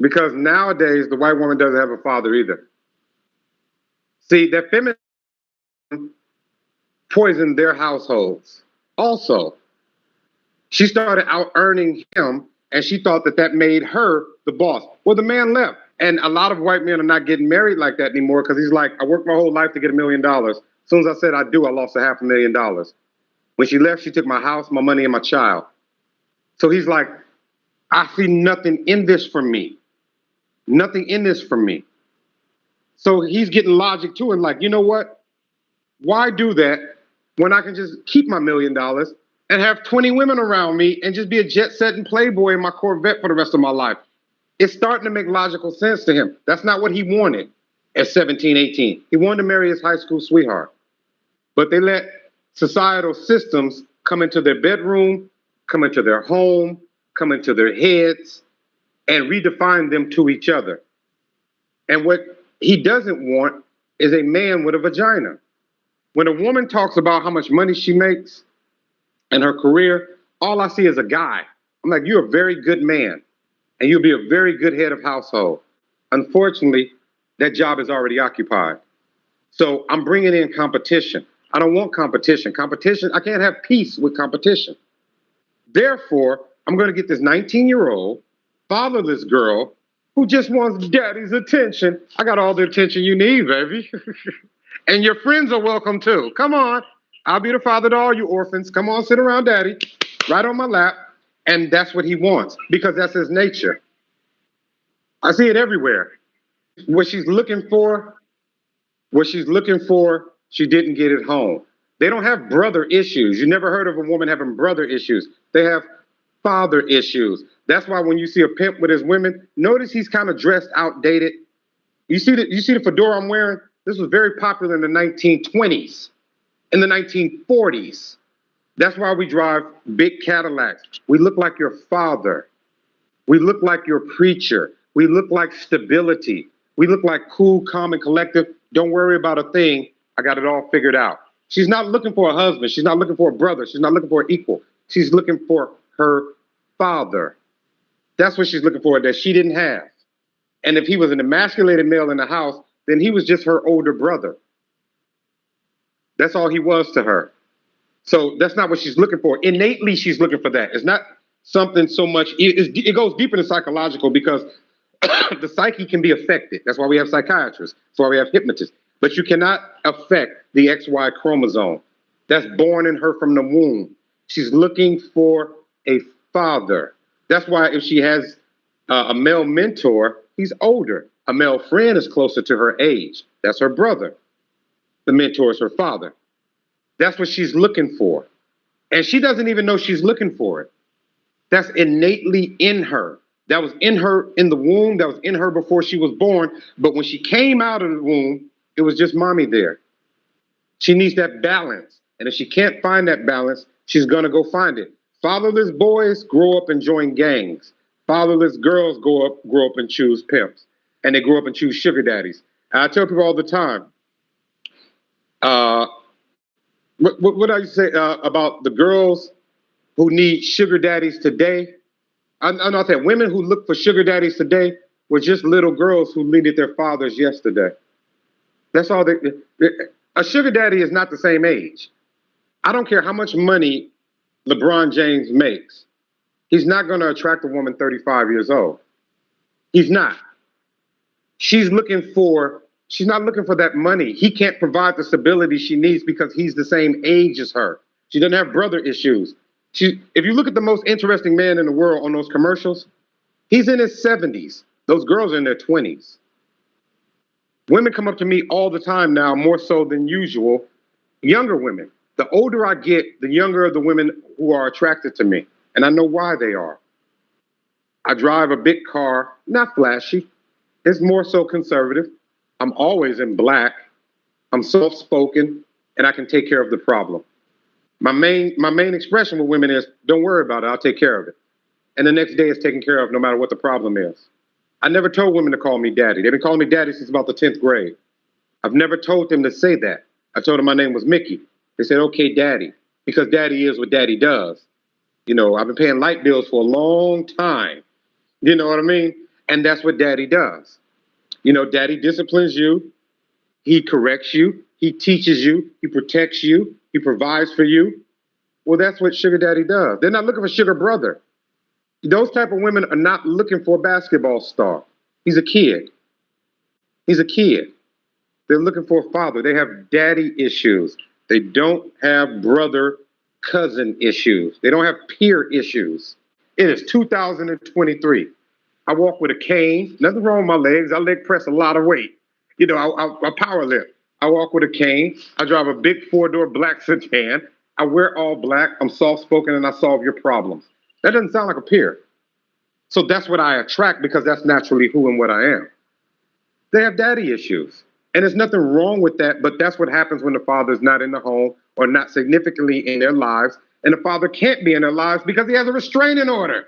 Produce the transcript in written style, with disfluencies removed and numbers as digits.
Because nowadays the white woman doesn't have a father either. See, that feminism poisoned their households. Also, she started out earning him, and she thought that that made her the boss. Well, the man left, and a lot of white men are not getting married like that anymore because he's like, I worked my whole life to get $1 million. As soon as I said I do, I lost a $500,000. When she left, she took my house, my money, and my child. So he's like, I see nothing in this for me. Nothing in this for me. So he's getting logic too, and like, you know what? Why do that when I can just keep my $1 million and have 20 women around me and just be a jet setting playboy in my Corvette for the rest of my life? It's starting to make logical sense to him. That's not what he wanted at 17, 18. He wanted to marry his high school sweetheart. But they let societal systems come into their bedroom, come into their home, come into their heads, and redefine them to each other. And what he doesn't want is a man with a vagina. When a woman talks about how much money she makes and her career, all I see is a guy. I'm like, you're a very good man, and you'll be a very good head of household. Unfortunately, that job is already occupied. So I'm bringing in competition. I don't want competition. Competition, I can't have peace with competition. Therefore, I'm going to get this 19-year-old fatherless girl who just wants daddy's attention. I got all the attention you need, baby. And your friends are welcome too. Come on. I'll be the father to all you orphans. Come on, sit around daddy, right on my lap. And that's what he wants because that's his nature. I see it everywhere. What she's looking for, what she's looking for, she didn't get at home. They don't have brother issues. You never heard of a woman having brother issues. They have father issues. That's why when you see a pimp with his women, notice he's kind of dressed outdated. You see the fedora I'm wearing? This was very popular in the 1920s, in the 1940s. That's why we drive big Cadillacs. We look like your father. We look like your preacher. We look like stability. We look like cool, calm, and collective. Don't worry about a thing. I got it all figured out. She's not looking for a husband. She's not looking for a brother. She's not looking for an equal. She's looking for her father. That's what she's looking for that she didn't have. And if he was an emasculated male in the house, then he was just her older brother. That's all he was to her. So that's not what she's looking for. Innately, she's looking for that. It's not something so much, it goes deeper than psychological because the psyche can be affected. That's why we have psychiatrists. That's why we have hypnotists. But you cannot affect the XY chromosome. That's born in her from the womb. She's looking for a father. That's why if she has a male mentor, he's older. A male friend is closer to her age. That's her brother. The mentor is her father. That's what she's looking for. And she doesn't even know she's looking for it. That's innately in her. That was in her in the womb. That was in her before she was born. But when she came out of the womb, it was just mommy there. She needs that balance. And if she can't find that balance, she's going to go find it. Fatherless boys grow up and join gangs. Fatherless girls grow up and choose pimps. And they grow up and choose sugar daddies. And I tell people all the time, what I say about the girls who need sugar daddies today? I'm not saying women who look for sugar daddies today were just little girls who needed their fathers yesterday. That's all. A sugar daddy is not the same age. I don't care how much money LeBron James makes. He's not going to attract a woman 35 years old. He's not. She's not looking for that money. He can't provide the stability she needs because he's the same age as her. She doesn't have brother issues. If you look at the most interesting man in the world on those commercials, he's in his 70s. Those girls are in their 20s. Women come up to me all the time now, more so than usual, younger women. The older I get, the younger the women who are attracted to me. And I know why they are. I drive a big car, not flashy. It's more so conservative. I'm always in black. I'm soft-spoken, and I can take care of the problem. My main expression with women is, don't worry about it, I'll take care of it. And the next day it's taken care of no matter what the problem is. I never told women to call me daddy. They've been calling me daddy since about the 10th grade. I've never told them to say that. I told them my name was Mickey. They said, okay, daddy, because daddy is what daddy does. You know, I've been paying light bills for a long time. You know what I mean? And that's what daddy does. You know, daddy disciplines you, he corrects you, he teaches you, he protects you, he provides for you. Well, that's what sugar daddy does. They're not looking for sugar brother. Those type of women are not looking for a basketball star. He's a kid. He's a kid. They're looking for a father. They have daddy issues. They don't have brother cousin issues. They don't have peer issues. It is 2023. I walk with a cane. Nothing wrong with my legs. I leg press a lot of weight. You know, I power lift. I walk with a cane. I drive a big four-door black sedan. I wear all black. I'm soft-spoken and I solve your problems. That doesn't sound like a peer. So that's what I attract because that's naturally who and what I am. They have daddy issues. And there's nothing wrong with that, but that's what happens when the father's not in the home or not significantly in their lives. And the father can't be in their lives because he has a restraining order.